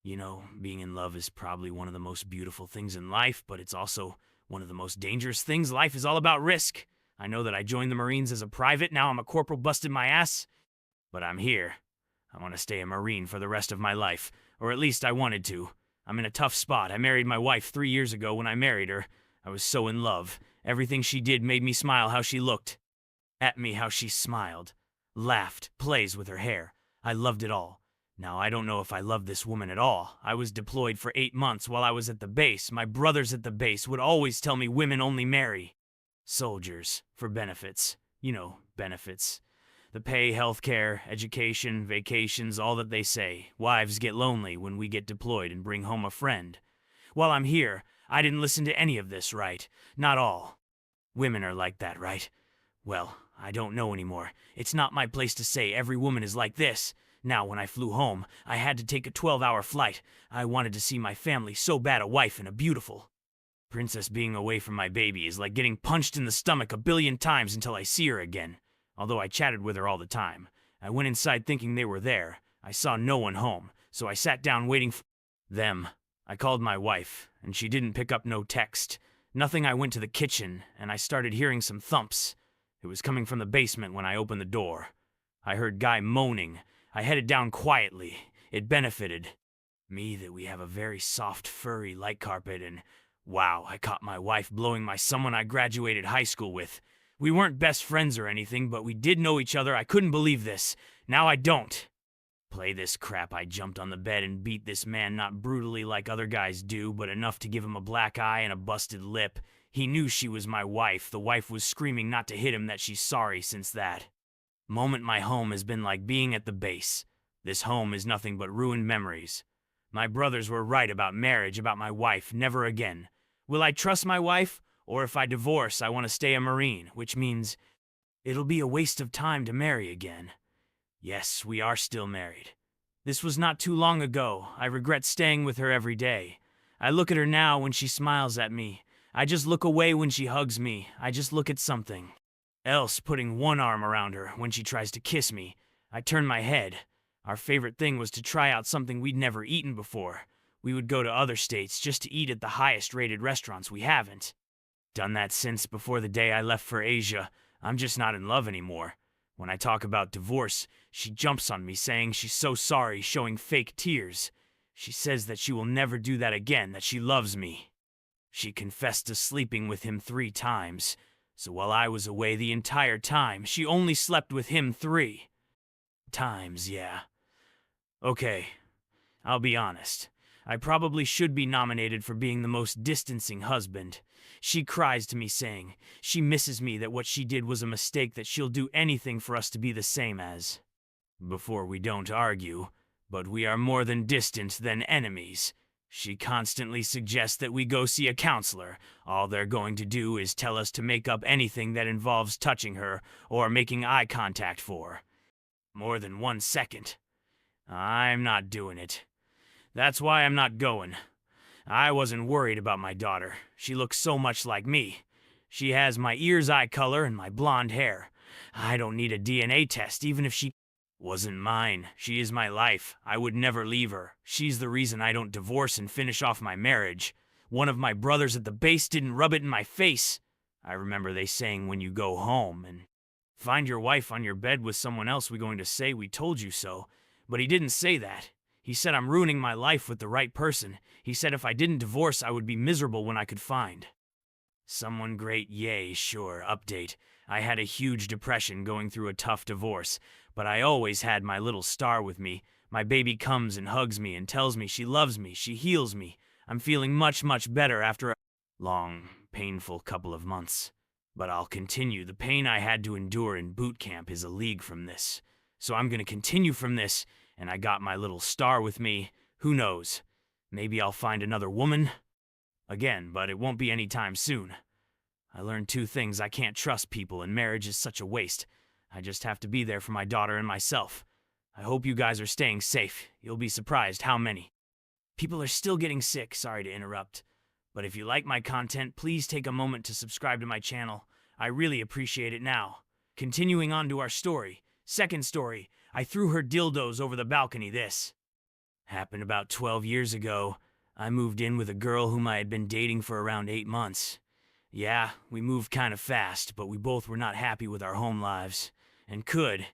Being in love is probably one of the most beautiful things in life, but it's also one of the most dangerous things. Life is all about risk. I know that I joined the Marines as a private, now I'm a corporal busting my ass, but I'm here. I want to stay a Marine for the rest of my life, or at least I wanted to. I'm in a tough spot. I married my wife 3 years ago. When I married her, I was so in love. Everything she did made me smile. How she looked at me, how she smiled, laughed, plays with her hair. I loved it all. Now, I don't know if I love this woman at all. I was deployed for 8 months while I was at the base. My brothers at the base would always tell me women only marry soldiers for benefits. Benefits. The pay, healthcare, education, vacations, all that they say. Wives get lonely when we get deployed and bring home a friend. While I'm here, I didn't listen to any of this, right? Not all. Women are like that, right? Well, I don't know anymore. It's not my place to say every woman is like this. Now, when I flew home, I had to take a 12-hour flight. I wanted to see my family so bad. A wife and a beautiful princess being away from my baby is like getting punched in the stomach a billion times until I see her again. Although I chatted with her all the time. I went inside thinking they were there. I saw no one home, so I sat down waiting for them. I called my wife, and she didn't pick up no text. Nothing. I went to the kitchen, and I started hearing some thumps. It was coming from the basement when I opened the door. I heard Guy moaning. I headed down quietly. It benefited me that we have a very soft, furry light carpet, and wow, I caught my wife blowing my someone I graduated high school with. We weren't best friends or anything, but we did know each other. I couldn't believe this. Now I don't. Play this crap. I jumped on the bed and beat this man, not brutally like other guys do, but enough to give him a black eye and a busted lip. He knew she was my wife. The wife was screaming not to hit him, that she's sorry since that moment. My home has been like being at the base. This home is nothing but ruined memories. My brothers were right about marriage, about my wife. Never again. Will I trust my wife? Or if I divorce, I want to stay a Marine, which means it'll be a waste of time to marry again. Yes, we are still married. This was not too long ago. I regret staying with her every day. I look at her now when she smiles at me. I just look away when she hugs me. I just look at something else, putting one arm around her when she tries to kiss me. I turn my head. Our favorite thing was to try out something we'd never eaten before. We would go to other states just to eat at the highest rated restaurants. We haven't done that since before the day I left for Asia. I'm just not in love anymore. When I talk about divorce, she jumps on me saying she's so sorry, showing fake tears. She says that she will never do that again, that she loves me. She confessed to sleeping with him 3 times. So while I was away the entire time, she only slept with him 3 times, yeah. Okay, I'll be honest. I probably should be nominated for being the most distancing husband. She cries to me saying she misses me, that what she did was a mistake, that she'll do anything for us to be the same as before. We don't argue, but we are more than distant than enemies. She constantly suggests that we go see a counselor. All they're going to do is tell us to make up anything that involves touching her or making eye contact for more than 1 second. I'm not doing it. That's why I'm not going. I wasn't worried about my daughter. She looks so much like me. She has my ears' eye color and my blonde hair. I don't need a DNA test, even if she wasn't mine. She is my life. I would never leave her. She's the reason I don't divorce and finish off my marriage. One of my brothers at the base didn't rub it in my face. I remember they saying when you go home and find your wife on your bed with someone else, we're going to say we told you so. But he didn't say that. He said I'm ruining my life with the right person. He said if I didn't divorce, I would be miserable when I could find someone great. Yay, sure. Update. I had a huge depression going through a tough divorce, but I always had my little star with me. My baby comes and hugs me and tells me she loves me. She heals me. I'm feeling much, much better after a long, painful couple of months. But I'll continue. The pain I had to endure in boot camp is a league from this. So I'm gonna continue from this, and I got my little star with me. Who knows? Maybe I'll find another woman again, but it won't be anytime soon. I learned 2 things. I can't trust people, and marriage is such a waste. I just have to be there for my daughter and myself. I hope you guys are staying safe. You'll be surprised how many people are still getting sick. Sorry to interrupt. But if you like my content, please take a moment to subscribe to my channel. I really appreciate it. Now, continuing on to our story. Second story, I threw her dildos over the balcony. This Happened about 12 years ago. I moved in with a girl whom I had been dating for around 8 months. Yeah, we moved kind of fast, but we both were not happy with our home lives, and could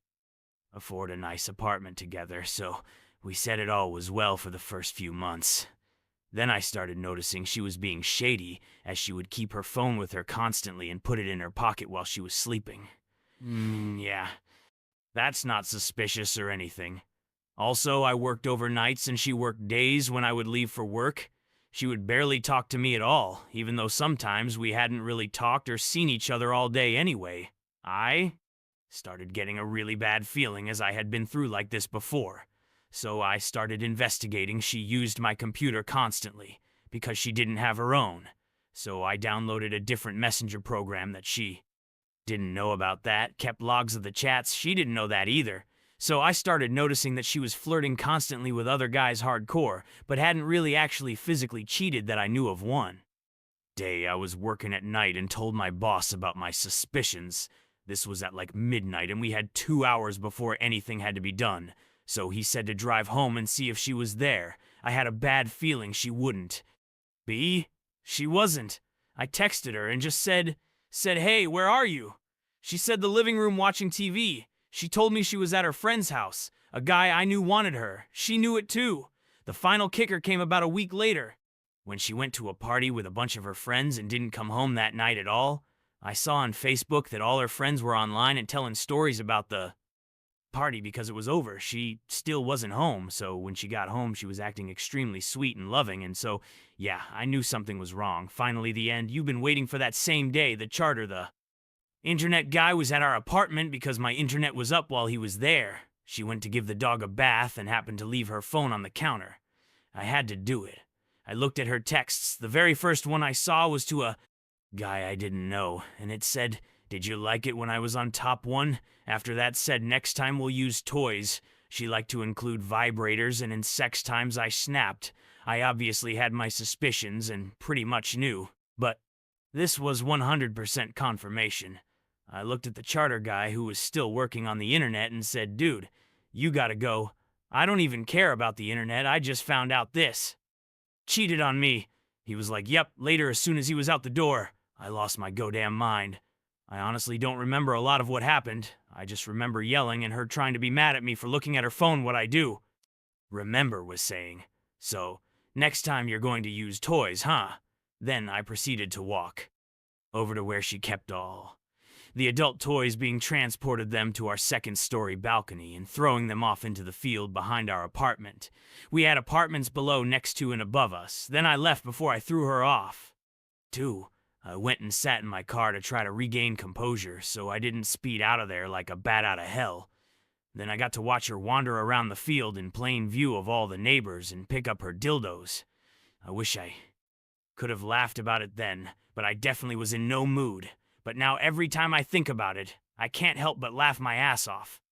afford a nice apartment together, so we said it all was well for the first few months. Then I started noticing she was being shady, as she would keep her phone with her constantly and put it in her pocket while she was sleeping. Yeah, that's not suspicious or anything. Also, I worked overnights and she worked days when I would leave for work. She would barely talk to me at all, even though sometimes we hadn't really talked or seen each other all day anyway. I started getting a really bad feeling, as I had been through like this before. So I started investigating. She used my computer constantly because she didn't have her own. So I downloaded a different messenger program that she didn't know about that, kept logs of the chats. She didn't know that either. So I started noticing that she was flirting constantly with other guys hardcore, but hadn't really actually physically cheated that I knew of one. Day I was working at night and told my boss about my suspicions. This was at like midnight and we had 2 hours before anything had to be done. So he said to drive home and see if she was there. I had a bad feeling she wouldn't. She wasn't. I texted her and just said, "Hey, where are you?" She said the living room watching TV. She told me she was at her friend's house. A guy I knew wanted her. She knew it too. The final kicker came about a week later. When she went to a party with a bunch of her friends and didn't come home that night at all, I saw on Facebook that all her friends were online and telling stories about the party because it was over. She still wasn't home, so when she got home, she was acting extremely sweet and loving, and so, yeah, I knew something was wrong. Finally, the end. You've been waiting for that same day, the charter, the internet guy was at our apartment because my internet was up while he was there. She went to give the dog a bath and happened to leave her phone on the counter. I had to do it. I looked at her texts. The very first one I saw was to a guy I didn't know, and it said, "Did you like it when I was on top one?" After that said, "Next time we'll use toys." She liked to include vibrators, and in sex times I snapped. I obviously had my suspicions and pretty much knew, but this was 100% confirmation. I looked at the charter guy who was still working on the internet and said, "Dude, you gotta go. I don't even care about the internet, I just found out this. Cheated on me." He was like, "Yep," later as soon as he was out the door. I lost my goddamn mind. I honestly don't remember a lot of what happened. I just remember yelling and her trying to be mad at me for looking at her phone what I do. Remember was saying, "So, next time you're going to use toys, huh?" Then I proceeded to walk over to where she kept all the adult toys, being transported them to our second-story balcony and throwing them off into the field behind our apartment. We had apartments below, next to, and above us. Then I left before I threw her off. 2. I went and sat in my car to try to regain composure, so I didn't speed out of there like a bat out of hell. Then I got to watch her wander around the field in plain view of all the neighbors and pick up her dildos. I wish I could have laughed about it then, but I definitely was in no mood. But now every time I think about it, I can't help but laugh my ass off.